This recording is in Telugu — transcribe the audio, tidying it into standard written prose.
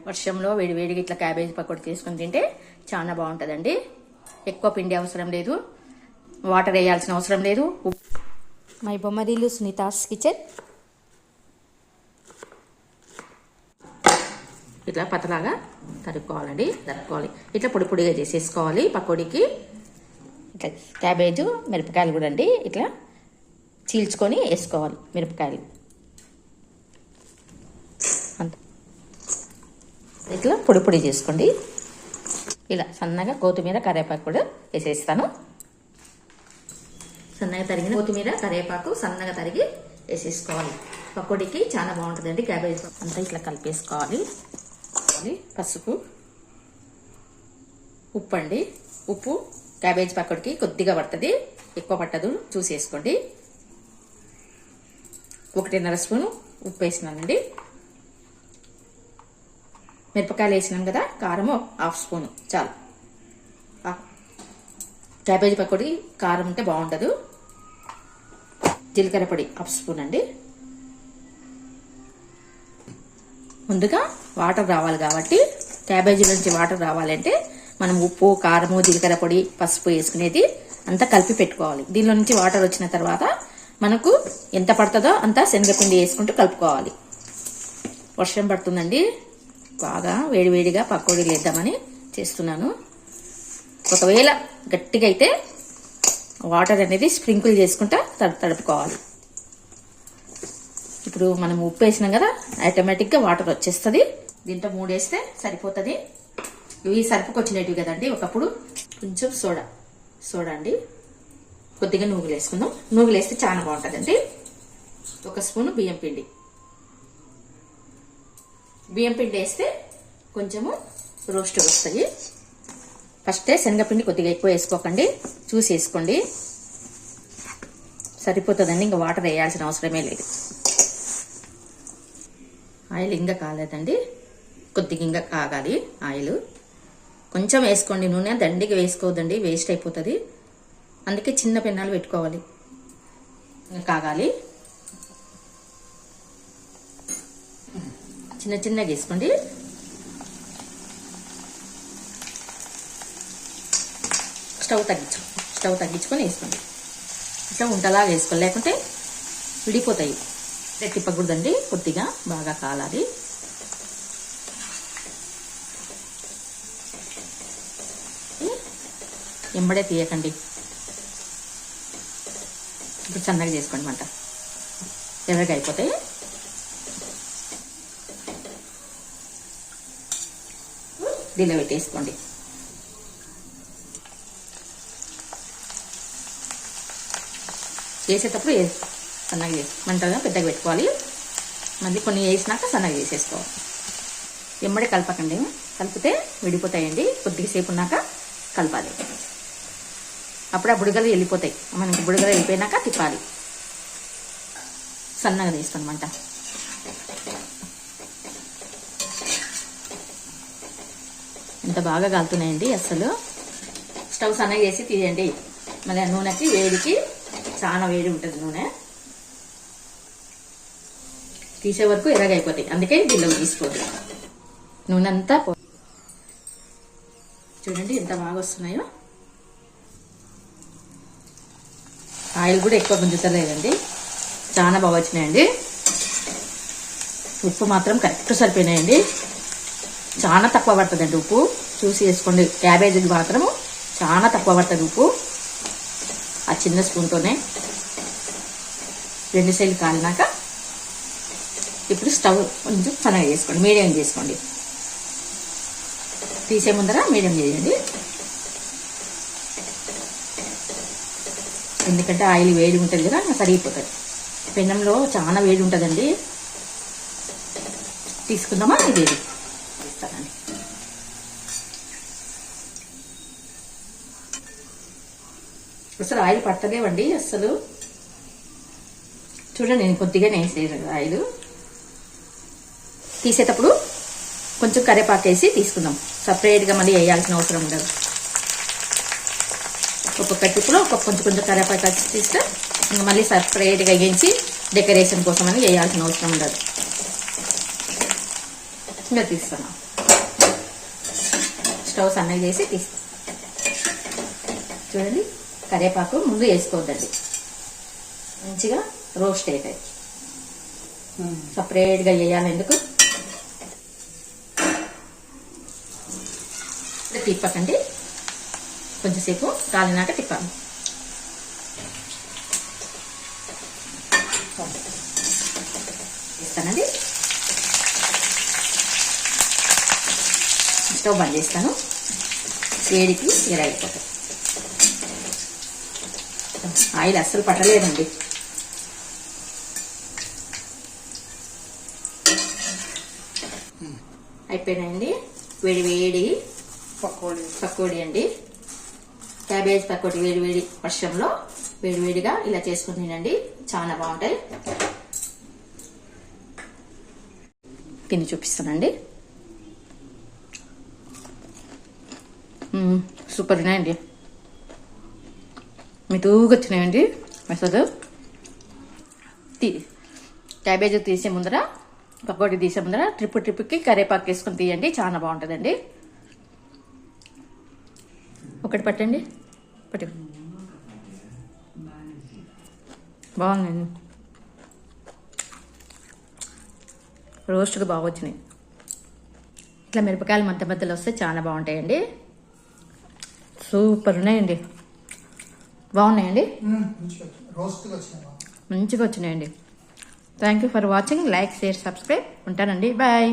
వర్షంలో వేడివేడిగా ఇట్లా క్యాబేజీ పకోడీ చేసుకుని తింటే చాలా బాగుంటుందండి. ఎక్కువ పిండి అవసరం లేదు, వాటర్ వేయాల్సిన అవసరం లేదు. My Bommarillu Sunita's kitchen. ఇట్లా పతలాగా తరుక్కోవాలండి, ఇట్లా పొడి పొడిగా చేసేసుకోవాలి పకోడీకి. ఇట్లా క్యాబేజు మిరపకాయలు కూడా అండి ఇట్లా చీల్చుకొని వేసుకోవాలి. మిరపకాయలు అంత ఇట్లా పొడి పొడి చేసుకోండి. ఇలా సన్నగా కొత్తిమీర కరివేపాకు కూడా వేసేస్తాను. సన్నగా తరిగిన కొత్తిమీర కరివేపాకు సన్నగా తరిగి వేసేసుకోవాలి. పకోడీకి చాలా బాగుంటుందండి. క్యాబేజ్ అంతా ఇట్లా కలిపేసుకోవాలి. పసుపు, ఉప్పు అండి. ఉప్పు క్యాబేజ్ పకోడీకి కొద్దిగా పడుతుంది, ఎక్కువ పట్టదు, చూసి వేసుకోండి. 1.5 స్పూను ఉప్పు వేసినానండి. మిరపకాయలు వేసినాం కదా, కారము 1/2 స్పూను చాలు. క్యాబేజీ పకోడీ కారం ఉంటే బాగుండదు. జీలకర్ర పొడి 1/2 స్పూన్ అండి. ముందుగా వాటర్ రావాలి కాబట్టి, క్యాబేజీ నుంచి వాటర్ రావాలంటే మనం ఉప్పు, కారము, జీలకర్ర పొడి, పసుపు వేసుకునేది అంతా కలిపి పెట్టుకోవాలి. దీనిలో నుంచి వాటర్ వచ్చిన తర్వాత మనకు ఎంత పడుతుందో అంత శనగపిండి వేసుకుంటూ కలుపుకోవాలి. వర్షం పడుతుందండి, బాగా వేడివేడిగా పకోడీలు వేద్దామని చేస్తున్నాను. ఒకవేళ గట్టిగా అయితే వాటర్ అనేది స్ప్రింకిల్ చేసుకుంటా తడుపుకోవాలి. ఇప్పుడు మనం ఉప్పు వేసినాం కదా, ఆటోమేటిక్గా వాటర్ వచ్చేస్తుంది. దీంట్లో 3 వేస్తే సరిపోతుంది. ఇవి సరిపోకొచ్చినవి కదండి. ఒకప్పుడు కొంచెం సోడా అండి, కొద్దిగా నూగులు వేసుకుందాం. నూగులు వేస్తే చాలా బాగుంటుందండి. 1 స్పూను బియ్యం పిండి వేస్తే కొంచెము రోస్ట్ వస్తాయి. ఫస్టే శనగపిండి కొద్దిగా ఎక్కువ వేసుకోకండి, చూసి వేసుకోండి, సరిపోతుందండి. ఇంకా వాటర్ వేయాల్సిన అవసరమే లేదు. ఆయిల్ ఇంకా కాలేదండి, కొద్దిగా ఇంకా కాగాలి ఆయిల్. కొంచెం వేసుకోండి నూనె, దండిగా వేసుకోవద్దండి, వేస్ట్ అయిపోతుంది. అందుకే చిన్న పెన్నాలు పెట్టుకోవాలి. ఇంకా కాగాలి, చిన్నగా వేసుకోండి. స్టవ్ తగ్గించుకొని వేసుకోండి. ఇట్లా ఉంటలాగా వేసుకోండి, లేకుంటే విడిపోతాయి. తిప్పకూడదండి, కొద్దిగా బాగా కాలాలి. ఎంబడే తీయకండి. ఇప్పుడు సన్నగా చేసుకోండి, మంట ఎర్రగా అయిపోతాయి. దీనిలో పెట్టేసుకోండి. చేసేటప్పుడు సన్నగా చేసి మంటగా పెద్దగా పెట్టుకోవాలి. మళ్ళీ కొన్ని వేసినాక సన్నగా చేసేసుకోవాలి. ఎంబడే కలపకండి, కలిపితే విడిపోతాయండి. కొద్దిసేపు ఉన్నాక కలపాలి, అప్పుడు ఆ బుడగలు వెళ్ళిపోతాయి. మనకి బుడగలు వెళ్ళిపోయినాక తిప్పాలి. సన్నగా తీసుకోండి మంట. ఎంత బాగా కాలుతున్నాయండి అసలు. స్టవ్ సన్నగా చేసి తీయండి. మళ్ళీ ఆ నూనెకి వేడికి చాలా వేడి ఉంటుంది నూనె. తీసే వరకు ఎర్రగైపోతాయి, అందుకే దీనిలో తీసుకోండి. నూనె అంతా చూడండి ఎంత బాగా వస్తున్నాయో. ఆయిల్ కూడా ఎక్కువ గుంజుతలేదండి, చాలా బాగా వచ్చినాయండి. ఉప్పు మాత్రం కరెక్ట్ సరిపోయినాయండి. చాలా తక్కువ పడుతుందండి ఉప్పు, చూసి వేసుకోండి. క్యాబేజీకి మాత్రము చాలా తక్కువ పడుతుంది ఉప్పు. ఆ చిన్న స్పూన్తోనే 2 సైడ్లు కాలినాక ఇప్పుడు స్టవ్ కొంచెం సన్నగా చేసుకోండి, మీడియం చేసుకోండి. తీసే ముందర మీడియం చేయండి, ఎందుకంటే ఆయిల్ వేడి ఉంటుంది కదా, సరిగిపోతుంది. పెనంలో చాలా వేడి ఉంటుందండి. తీసుకుందామా, ఇది ఇస్తానండి. అసలు ఆయిల్ పట్టలేవండి అస్సలు. చూడండి, నేను కొద్దిగానే వేసేది ఆయిల్. తీసేటప్పుడు కొంచెం కరివేపాకు వేసి తీసుకుందాం, సపరేట్గా మళ్ళీ వేయాల్సిన అవసరం ఉండదు. ఒక్కొక్క టిప్పులో కొంచెం కరివేపాకు వచ్చి తీస్తే ఇంకా మళ్ళీ సపరేట్గా వేయించి డెకరేషన్ కోసం అని వేయాల్సిన అవసరం ఉండదు. ఇంకా తీస్తాను. స్టవ్ సన్నగా చేసి తీస్తాను. చూడండి, కరివేపాకు ముందు వేసుకోవద్దండి, మంచిగా రోస్ట్ అవుతాయి. సపరేట్గా వేయాలి. ఎందుకు తిప్పకండి, కొంచెంసేపు కాలినాక తిప్పాలి. వేస్తానండి. స్టవ్ బంద్ చేస్తాను. వేడికి ఎరైపోతాయి. ఆయిల్ అస్సలు పట్టలేదండి. అయిపోయినాయండి. వేడి వేడి పకోడీ అండి. క్యాబేజ్ పకోడీ వేడి వేడి వర్షంలో వేడి వేడిగా ఇలా చేసుకుని తినండి, చాలా బాగుంటాయి. తిని చూపిస్తానండి. సూపర్ ఉన్నాయండి, మెతుగా వచ్చినాయండి. అసలు క్యాబేజ్ తీసే ముందర, పకోడీ తీసే ముందర ట్రిప్కి కరివేపాకు వేసుకొని తీయండి, చాలా బాగుంటుందండి. ఒకటి పట్టండి, పట్టి బాగుందండి. రోస్ట్గా బాగా వచ్చినాయి. ఇట్లా మిరపకాయలు మధ్య మధ్యలో వస్తే చాలా బాగుంటాయండి. సూపర్ ఉన్నాయండి, బాగున్నాయండి, మంచిగా వచ్చినాయండి. Thank you for watching. Like, share, subscribe. ఉంటానండి. బాయ్.